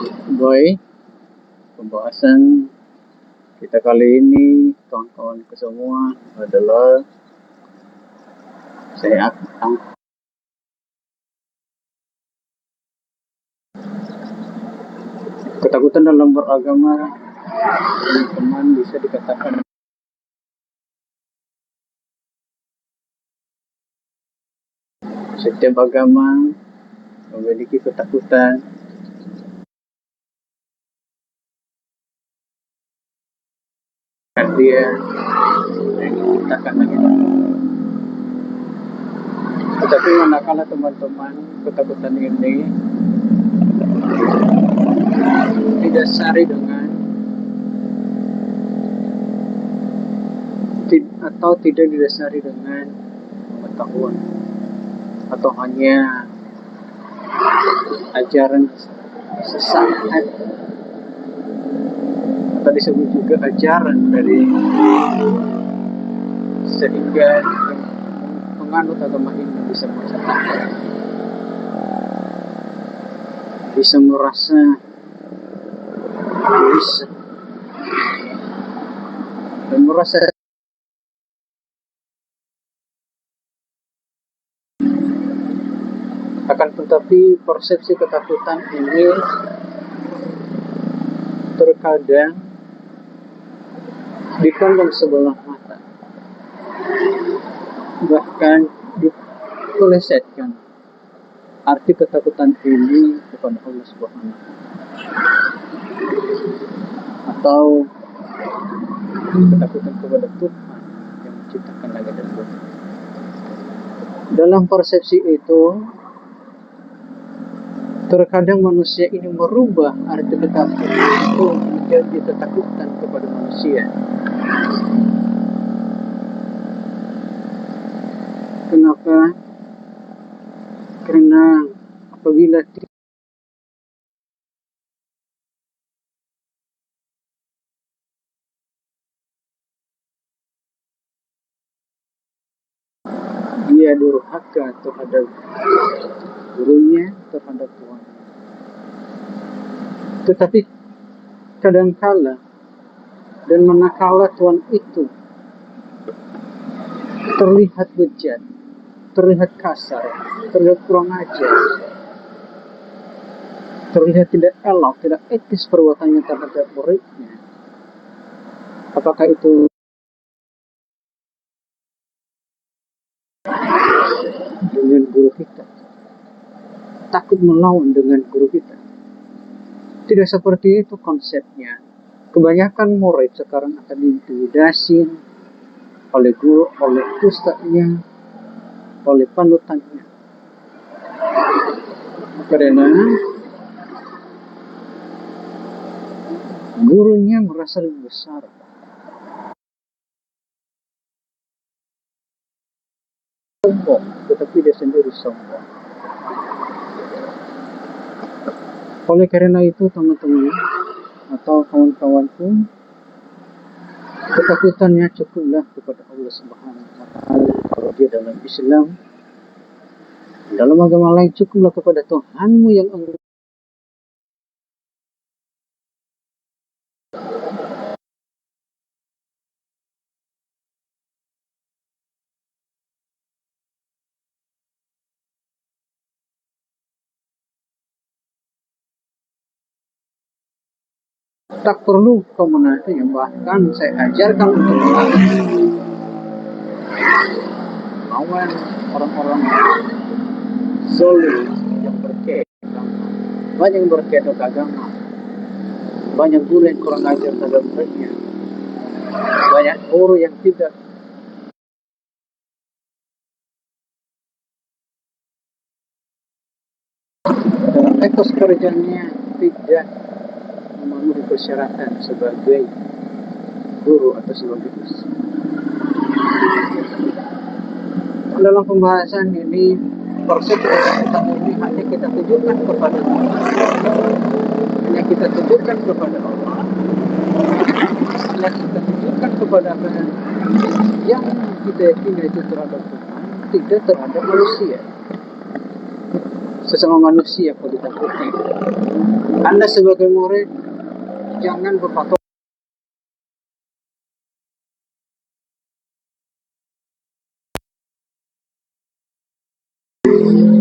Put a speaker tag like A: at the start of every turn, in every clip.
A: Boy, pembahasan kita kali ini kawan-kawanku semua adalah saya akan ketakutan dalam beragama. Teman-teman bisa dikatakan setiap agama memiliki ketakutan. Dia menciptakan lagi. Tetapi manakala teman-teman ketakutan ini didasari dengan atau tidak didasari dengan pengetahuan atau hanya ajaran sesaat atau disebut juga ajaran dari sehingga penganut agama ini bisa merasakan, bisa merasa bisa dan merasa akan tetapi persepsi ketakutan ini terkadang dipandang sebelah mata, bahkan dipelesetkan arti ketakutan ini kepada Allah Subhanahu atau ketakutan kepada Tuhan yang menciptakan langit dan bumi. Dalam persepsi itu terkadang manusia ini merubah arti ketakutan itu menjadi ketakutan kepada manusia. Kenapa? Karena apabila dia durhaka terhadap gurunya, terhadap Tuhan. Tetapi kadangkala dan manakala Tuhan itu terlihat bejat, terlihat kasar, terlihat kurang ajar, terlihat tidak elok, tidak etis perbuatannya terhadap muridnya, apakah itu dengan guru kita, takut melawan dengan guru kita? Tidak seperti itu konsepnya. Kebanyakan murid sekarang akan diintimidasi oleh guru, oleh ustadznya, oleh panutannya. Karena gurunya merasa lebih besar. Sombong, tetapi dia sendiri sombong. Oleh karena itu teman-teman atau kawan-kawanku, ketakutannya cukuplah kepada Allah Subhanahu wa Ta'ala. Kalau dia dalam Islam, dalam agama lain, cukuplah kepada Tuhanmu yang engkau. Tak perlu kau menantinya, bahkan saya ajarkan untuk melawan orang-orang zalim yang berkedok agama. Banyak yang berkedok agama, banyak guru yang kurang ajar terhadap muridnya, banyak guru yang tidak dalam etos kerjanya tidak memenuhi persyaratan sebagai guru atau sebagai ustaz. Dalam pembahasan ini, persepsi ketakutan ini hanya kita tunjukkan kepada Allah, hanya kita tunjukkan kepada Allah, hanya kita tunjukkan kepada yang kita yakini itu terhadap Tuhan, tidak terhadap manusia. sesama manusia kalau ditakuti. Anda sebagai murid jangan berpatok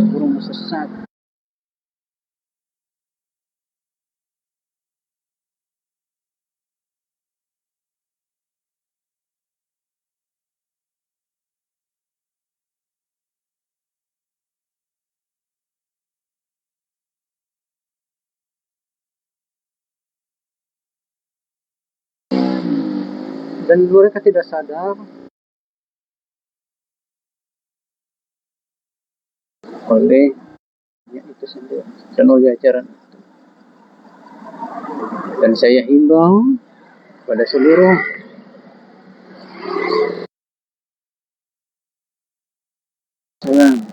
A: burung sesat. Dan mereka tidak sadar oleh itu sendiri dan oleh ajaran itu. Dan saya himbau pada seluruh orang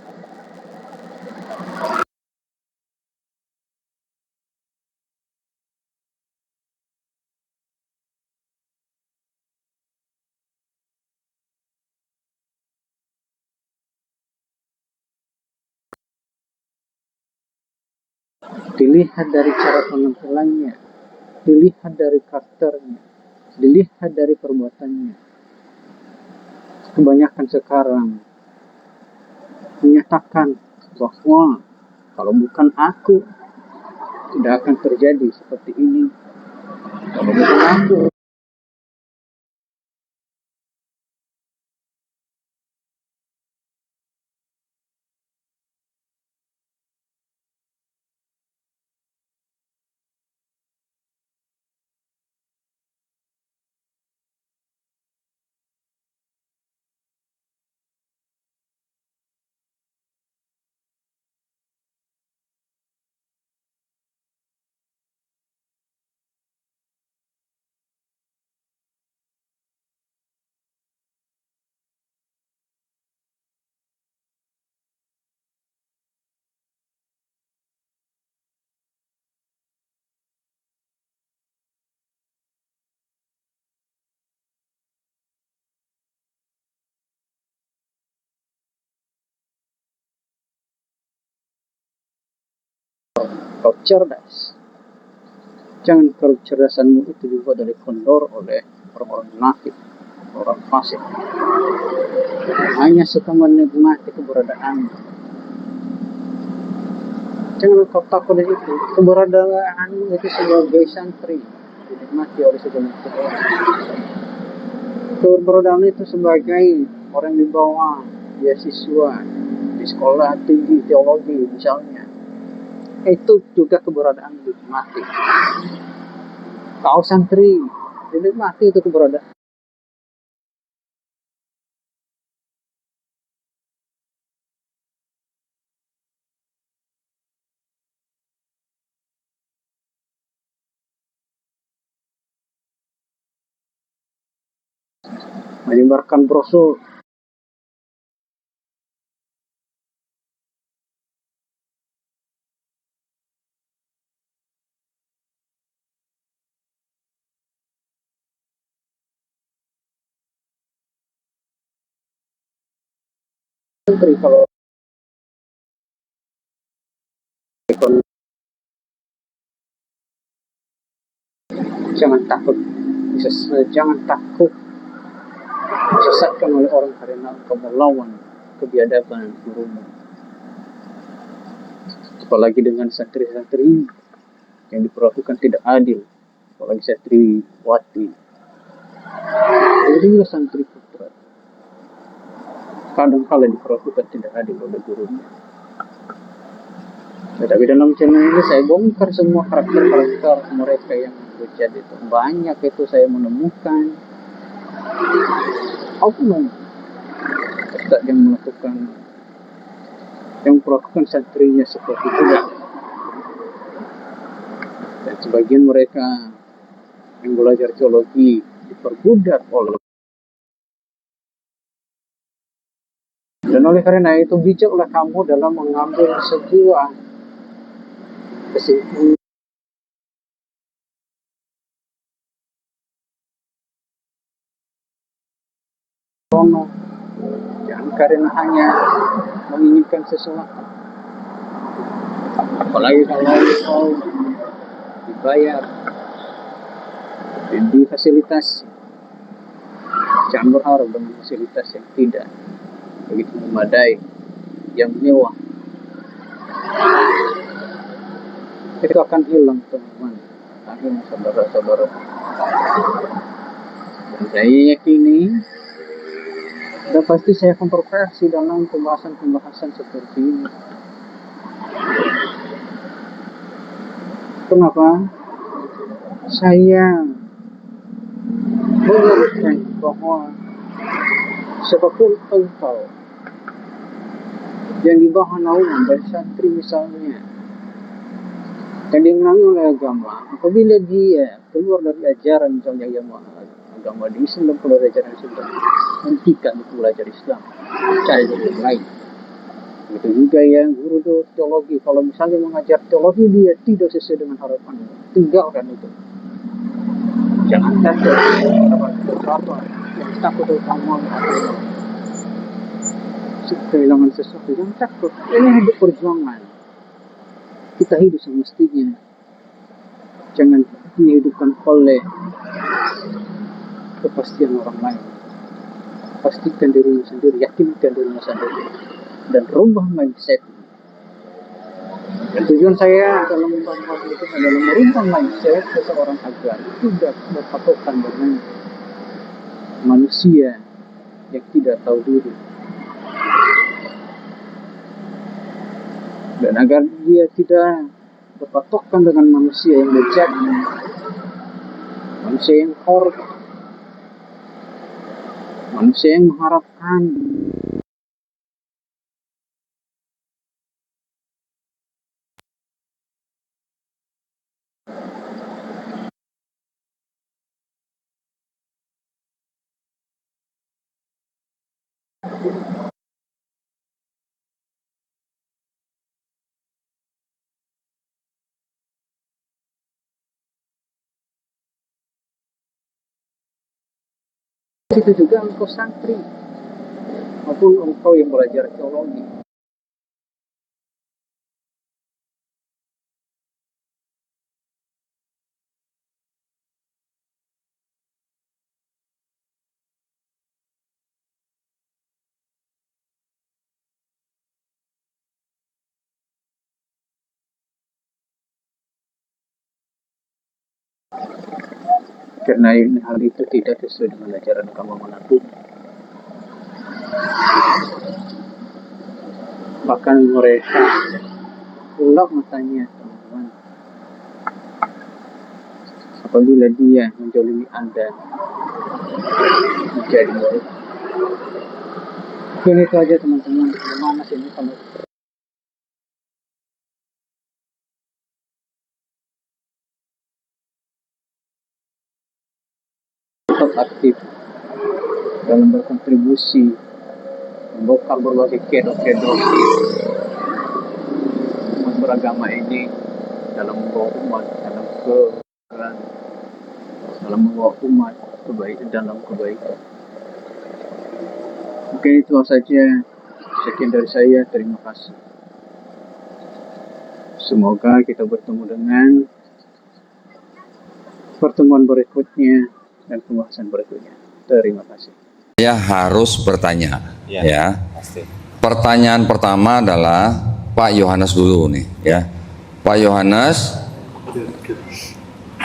A: dilihat dari cara penampilannya, dilihat dari karakternya, dilihat dari perbuatannya. Kebanyakan sekarang menyatakan bahwa kalau bukan aku tidak akan terjadi seperti ini. Kalau bukan aku, kau cerdas. Jangan kecerdasanmu itu dibuat dari kendor oleh orang-orang munafik, orang fasik. Hanya suka menikmati keberadaan. Jangan kau takut itu. Keberadaan itu sebagai santri dinikmati oleh segelintir orang. Keberadaan itu sebagai orang di bawah beasiswa di sekolah tinggi teologi misalnya. Itu juga keberadaan dinikmati. Kau santri dinikmati itu keberadaan. Menyebarkan brosur santri kalau jangan takut jangan takut disesatkan oleh orang karena engkau melawan kebiadaban gurumu, apalagi dengan santri-santri yang diperlakukan tidak adil, apalagi santriwati. Jadi juga santri putra kadang kala diperlakukan tidak adil oleh gurunya. Tapi dalam channel ini saya bongkar semua karakter-karakter mereka yang bejat itu. Banyak itu saya menemukan oknum ustaz yang melakukan santrinya seperti itu. Dan sebagian mereka yang belajar teologi diperbudak oleh. Dan oleh karena itu bijaklah kamu dalam mengambil sebuah kesimpulan. Jangan karena hanya menginginkan sesuatu. Apalagi kalau mau dibayar dan difasilitasi, jangan berharap dengan fasilitas yang tidak begitu memadai, yang mewah. Itu akan hilang teman-teman, akan hilang saudara-saudara. Dan saya yakini, dan pasti saya kontroversi dalam pembahasan-pembahasan seperti ini. Kenapa? Saya menyebutkan bahwa siapapun engkau yang di bawah naungan dari santri misalnya, yang dimenangi oleh agama, apabila dia keluar dari ajaran misalnya agama di Islam, keluar dari ajaran Islam, hentikan untuk belajar Islam, cari yang lain. Itu juga yang guru teologi, kalau misalnya mengajar teologi dia tidak sesuai dengan harapan, tinggalkan itu. Jangan takut apa yang takut utama kehilangan sesuatu, jangan takut. Ini hidup perjuangan, kita hidup semestinya, jangan dihidupkan oleh kepastian orang lain. Pastikan dirimu sendiri, yakinkan dirimu sendiri, dan rubah mindset. Dan tujuan saya dalam membahas itu adalah merubah mindset seseorang agar tidak berpatokan dengan manusia yang tidak tahu diri, dan agar dia tidak berpatokan dengan manusia yang bejat, manusia yang korup, manusia yang mengharapkan itu juga engkau santri maupun engkau yang belajar teologi. Karena hal itu tidak sesuai dengan ajaran agama manapun. Bahkan mereka gelap matanya, teman-teman, apabila dia menjolimi Anda menjadi murid. Mungkin itu aja teman-teman. Bagaimana sih ini kalau tetap aktif dalam berkontribusi, membongkar berbagai kedok-kedok umat beragama ini dalam membawa umat dalam kebenaran, dalam membawa umat kebaikan dalam kebaikan. Mungkin itu saja. Sekian dari saya. Terima kasih. Semoga kita bertemu dengan pertemuan berikutnya dan pembahasan berikutnya. Terima kasih.
B: Saya harus bertanya, ya.
C: Pasti.
B: Pertanyaan pertama adalah Pak Yohanes dulu nih, ya. Pak Yohanes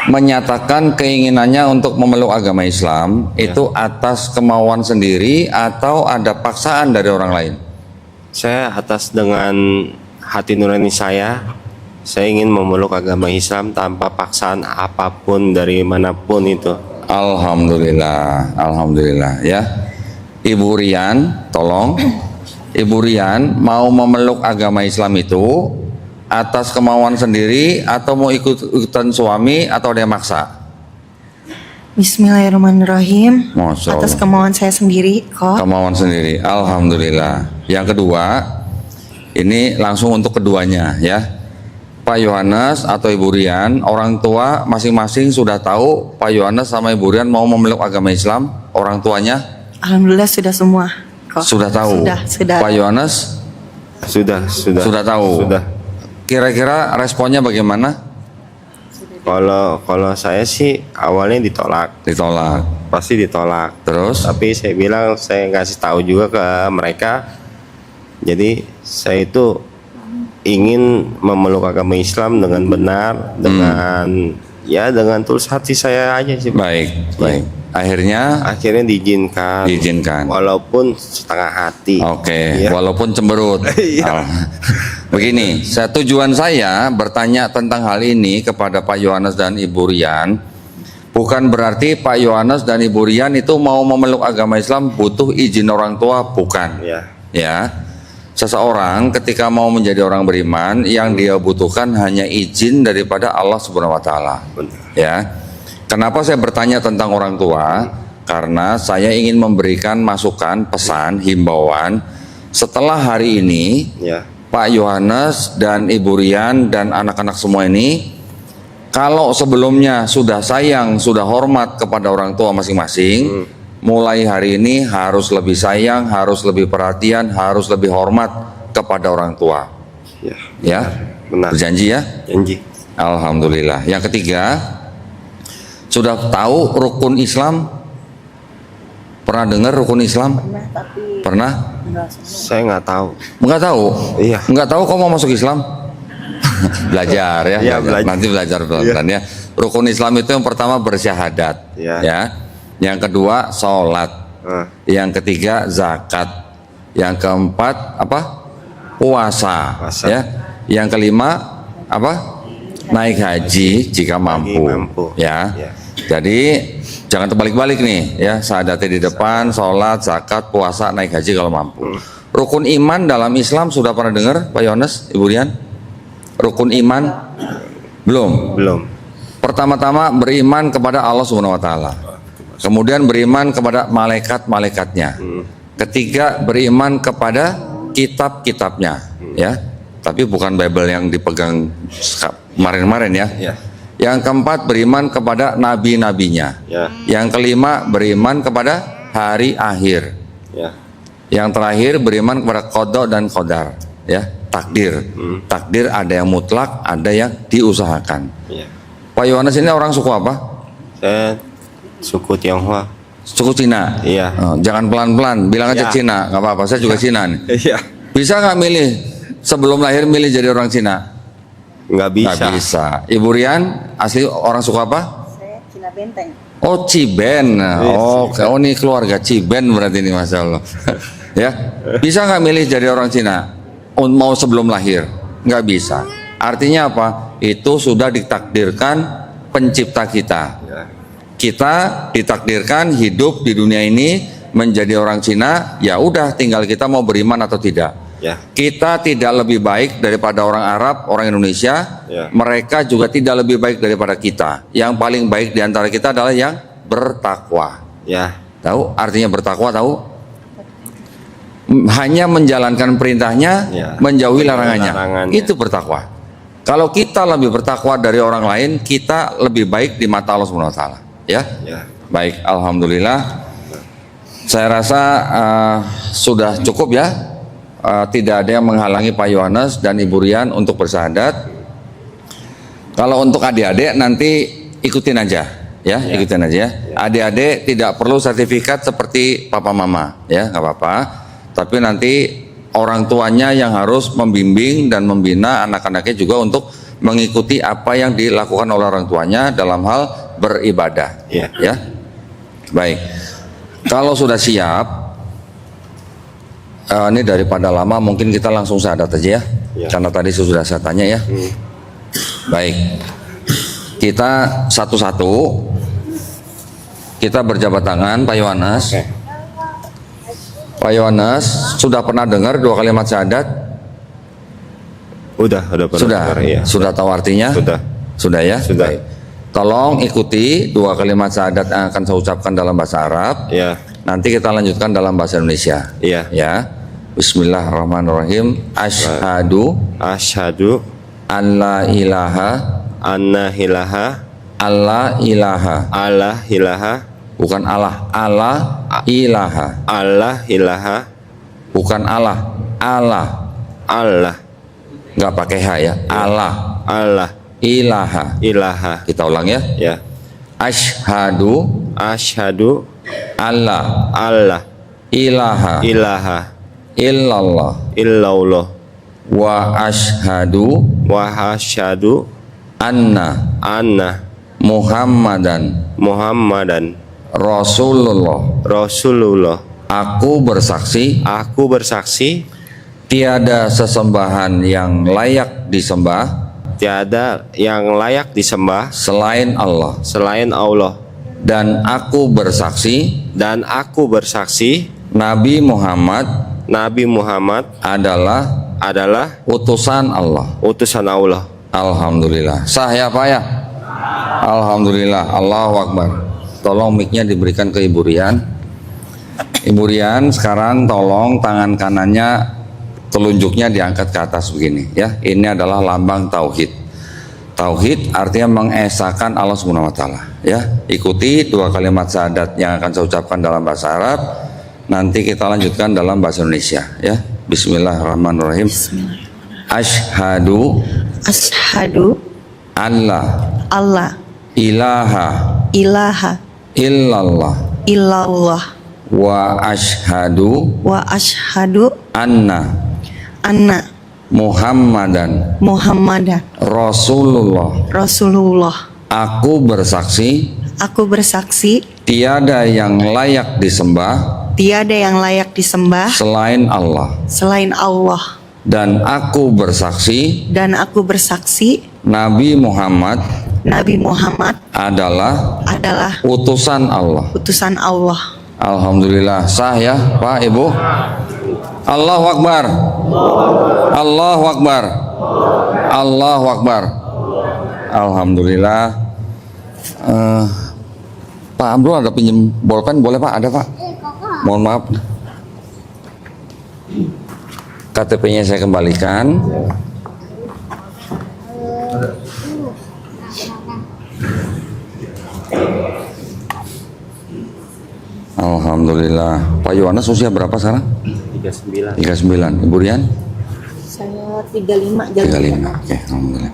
B: menyatakan keinginannya untuk memeluk agama Islam itu atas kemauan sendiri atau ada paksaan dari orang lain?
C: Saya atas dengan hati nurani saya ingin memeluk agama Islam tanpa paksaan apapun dari manapun itu.
B: Alhamdulillah, alhamdulillah, ya. Ibu Rian, tolong. Ibu Rian mau memeluk agama Islam itu atas kemauan sendiri atau mau ikutan suami atau dia maksa?
D: Bismillahirrahmanirrahim.
B: Masya Allah.
D: Atas kemauan saya sendiri kok.
B: Kemauan sendiri, alhamdulillah. Yang kedua, ini langsung untuk keduanya, ya. Pak Yohanes atau Ibu Rian, orang tua masing-masing sudah tahu Pak Yohanes sama Ibu Rian mau memeluk agama Islam, orang tuanya?
D: Alhamdulillah sudah semua kok.
B: Sudah tahu.
D: Sudah.
B: Pak Yohanes?
C: Sudah
B: Sudah tahu.
C: Sudah.
B: kira-kira responnya bagaimana?
C: Kalau saya sih awalnya ditolak,
B: Ditolak.
C: pasti ditolak.
B: Terus?
C: Tapi saya bilang saya ngasih tahu juga ke mereka. Jadi saya itu ingin memeluk agama Islam dengan benar, dengan tulus hati saya aja sih.
B: Baik, baik. Akhirnya
C: Akhirnya diizinkan.
B: diizinkan.
C: Walaupun setengah hati.
B: Oke,
C: Iya.
B: walaupun cemberut.
C: Iya.
B: Begini, tujuan saya bertanya tentang hal ini kepada Pak Yohanes dan Ibu Rian, bukan berarti Pak Yohanes dan Ibu Rian itu mau memeluk agama Islam butuh izin orang tua, bukan.
C: Ya.
B: Ya, seseorang ketika mau menjadi orang beriman, yang dia butuhkan hanya izin daripada Allah Subhanahu Wa Taala.
C: Benar.
B: Ya, kenapa saya bertanya tentang orang tua? Karena saya ingin memberikan masukan, pesan, himbauan. Setelah hari ini,
C: Ya.
B: Pak Yohanes dan Ibu Rian dan anak-anak semua ini, kalau sebelumnya sudah sayang, sudah hormat kepada orang tua masing-masing, mulai hari ini harus lebih sayang, harus lebih perhatian, harus lebih hormat kepada orang tua.
C: Ya.
B: Ya,
C: Benar.
B: berjanji ya?
C: Janji.
B: Alhamdulillah. Yang ketiga, sudah tahu rukun Islam? Pernah dengar rukun Islam? Pernah?
C: Saya nggak tahu.
B: Enggak tahu?
C: Iya.
B: Enggak tahu kok mau masuk Islam? Belajar ya,
C: Iya,
B: belajar.
C: belajar.
B: Nanti belajar pelan-pelan ya. Rukun Islam itu yang pertama bersyahadat,
C: Iya.
B: ya. Yang kedua sholat, yang ketiga zakat, yang keempat apa? Puasa,
C: Puasa.
B: ya. Yang kelima apa? Naik haji jika mampu, ya.
C: Ya.
B: Jadi jangan terbalik-balik nih, ya. Syahadatnya di depan, sholat, zakat, puasa, naik haji kalau mampu. Rukun iman dalam Islam sudah pernah dengar, Pak Yohanes, Ibu Rian? Rukun iman belum.
C: Belum.
B: Pertama-tama beriman kepada Allah Subhanahu Wa Taala, kemudian beriman kepada malaikat-malaikatnya, ketiga beriman kepada kitab-kitabnya, ya. Tapi bukan Bible yang dipegang kemarin-kemarin ya.
C: Ya.
B: Yang keempat beriman kepada nabi-nabinya.
C: Ya.
B: Yang kelima beriman kepada hari akhir.
C: Ya.
B: Yang terakhir beriman kepada qada dan qadar, ya, takdir. Takdir ada yang mutlak, ada yang diusahakan.
C: Ya.
B: Pak Yohanes ini orang suku apa?
C: Saya suku Tionghoa.
B: Suku Cina.
C: Iya.
B: Oh, jangan pelan-pelan, bilang aja
C: Ya.
B: Cina, nggak apa-apa. Saya juga Cina nih.
C: Iya.
B: Bisa nggak milih sebelum lahir milih jadi orang Cina?
C: Nggak bisa.
B: Nggak bisa. Ibu Rian asli orang suku apa?
D: Saya Cina Benteng.
B: Oh, Ciben. Oh, oh ini keluarga Ciben berarti ini, Masya Allah. Ya, bisa nggak milih jadi orang Cina? Mau sebelum lahir? Nggak bisa. Artinya apa? Itu sudah ditakdirkan pencipta kita.
C: Ya.
B: Kita ditakdirkan hidup di dunia ini menjadi orang Cina. Ya udah, tinggal kita mau beriman atau tidak.
C: Ya.
B: Kita tidak lebih baik daripada orang Arab, orang Indonesia.
C: Ya.
B: Mereka juga tidak lebih baik daripada kita. Yang paling baik di antara kita adalah yang bertakwa.
C: Ya.
B: Tahu artinya bertakwa? Tahu? Hanya menjalankan perintahnya,
C: Ya.
B: menjauhi larangannya.
C: Larangannya.
B: Itu bertakwa. Kalau kita lebih bertakwa dari orang lain, kita lebih baik di mata Allah Subhanahu Wa Taala. Ya.
C: Ya.
B: Baik, alhamdulillah. Saya rasa sudah cukup ya. Tidak ada yang menghalangi Pak Yohanes dan Ibu Rian untuk bersyahadat. Kalau untuk adik-adik nanti ikutin aja, ya, ikutin aja. Adik-adik tidak perlu sertifikat seperti papa mama, ya, nggak apa-apa. Tapi nanti orang tuanya yang harus membimbing dan membina anak-anaknya juga untuk mengikuti apa yang dilakukan oleh orang tuanya dalam hal beribadah,
C: Ya.
B: ya. Baik, kalau sudah siap. Ini daripada lama mungkin kita langsung syahadat aja ya, karena tadi sudah saya tanya ya. Baik, kita satu-satu kita berjabat tangan. Pak Yohanes,
C: Oke.
B: Pak Yohanes sudah pernah dengar 2 kalimat syahadat?
C: Udah pernah
B: Sudah,
C: dengar, ya.
B: sudah tahu artinya?
C: Sudah.
B: Ya.
C: Sudah.
B: Baik. Tolong ikuti 2 kalimat syahadat yang akan saya ucapkan dalam bahasa Arab.
C: Ya.
B: Nanti kita lanjutkan dalam bahasa Indonesia.
C: Iya.
B: Ya. Bismillahirrahmanirrahim. Asyhadu
C: Asyhadu
B: an la ilaha
C: anna ilaha
B: alla ilaha,
C: Allah ilaha
B: bukan Allah, Allah ilaha,
C: Allah ilaha
B: bukan Allah, Allah.
C: Allah
B: nggak pakai H ya. Allah,
C: Allah,
B: ilaha.
C: ilaha.
B: Kita ulang ya.
C: Ya.
B: Asyhadu
C: Asyhadu
B: alla
C: Allah
B: ilaha
C: ilaha
B: illallah
C: illallah
B: wa asyhadu
C: wa asyhadu
B: anna
C: anna
B: Muhammadan
C: Muhammadan
B: Rasulullah.
C: Rasulullah.
B: Aku bersaksi
C: Aku bersaksi
B: tiada sesembahan yang layak disembah
C: tiada yang layak disembah
B: selain Allah,
C: selain Allah,
B: dan aku bersaksi
C: dan aku bersaksi
B: Nabi Muhammad
C: Nabi Muhammad
B: adalah utusan Allah.
C: utusan Allah.
B: Alhamdulillah. Sah ya Pak ya? Alhamdulillah. Allahu Akbar. Tolong mic-nya diberikan ke Ibu Rian. Ibu Rian sekarang tolong tangan kanannya telunjuknya diangkat ke atas begini ya. Ini adalah lambang tauhid. Tauhid artinya mengesahkan Allah Subhanahu wa taala ya. Ikuti 2 kalimat syahadat yang akan saya ucapkan dalam bahasa Arab. Nanti kita lanjutkan dalam bahasa Indonesia ya. Bismillahirrahmanirrahim. Asyhadu
D: Asyhadu
B: alla ilaha
D: ilaha
B: illallah
D: illallah
B: wa asyhadu
D: wa asyhadu
B: anna
D: anna
B: Muhammadan
D: Muhammadan
B: Rasulullah.
D: Rasulullah.
B: Aku bersaksi
D: Aku bersaksi
B: tiada yang layak disembah
D: tiada yang layak disembah
B: selain Allah,
D: selain Allah,
B: dan aku bersaksi
D: dan aku bersaksi
B: Nabi Muhammad
D: Nabi Muhammad
B: adalah utusan Allah.
D: utusan Allah.
B: Alhamdulillah. Sah ya Pak Ibu. Allahu Akbar. Allahu Akbar. Allahu Akbar. Alhamdulillah. Pak Abdul ada pinjem bolpen boleh Pak? Ada Pak? Mohon maaf. KTP-nya saya kembalikan. Alhamdulillah. Pak Yohanes usia berapa sekarang?
C: 39.
B: 39. Ibu Rian?
D: Saya 35
B: 35. Oke, alhamdulillah.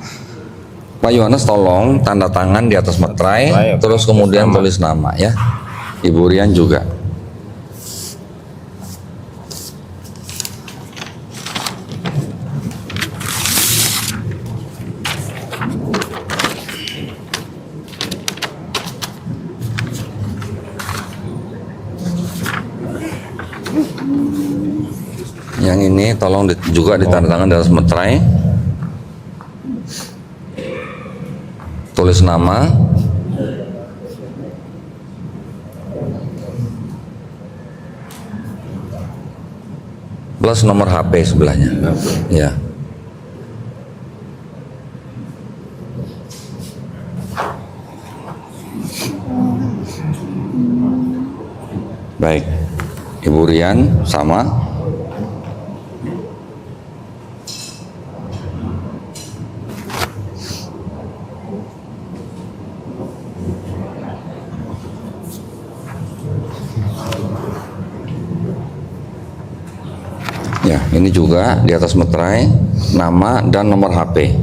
B: Pak Yohanes tolong tanda tangan di atas materai,
C: Baik.
B: terus kemudian tulis nama ya. Ibu Rian juga. Yang ini tolong juga ditandatangan di atas materai. Tulis nama. Plus nomor HP sebelahnya. Ya. Baik. Ibu Rian sama. Ya, ini juga di atas materai nama dan nomor HP.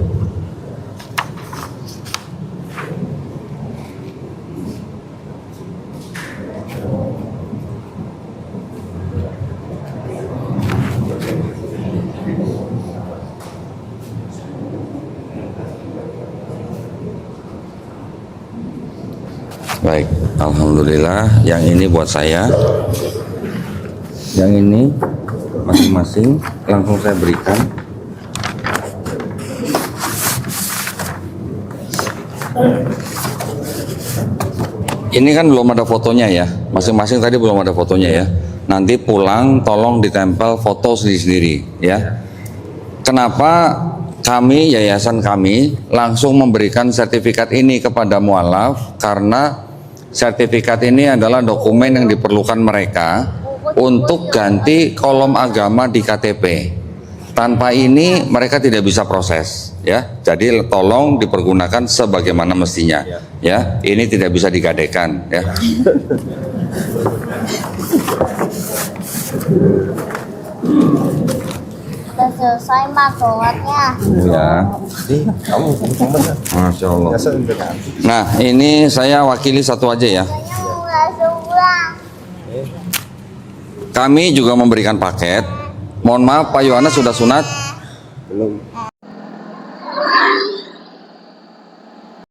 B: Baik, alhamdulillah. Yang ini buat saya. Yang ini masing-masing langsung saya berikan. Ini kan belum ada fotonya ya, masing-masing tadi belum ada fotonya ya. Nanti pulang tolong ditempel foto sendiri-sendiri ya. Kenapa kami, yayasan kami langsung memberikan sertifikat ini kepada mualaf? Karena sertifikat ini adalah dokumen yang diperlukan mereka untuk ganti kolom agama di KTP. Tanpa ini mereka tidak bisa proses ya. Jadi tolong dipergunakan sebagaimana mestinya ya. Ini tidak bisa digadekan ya.
E: selesai mah sholatnya.
B: Ya.
C: Kamu benar.
B: Masya Allah. Nah, ini saya wakili satu aja ya.
E: Saya mau langsung pulang.
B: Kami juga memberikan paket. Mohon maaf Pak Yohanes sudah sunat.
C: Belum.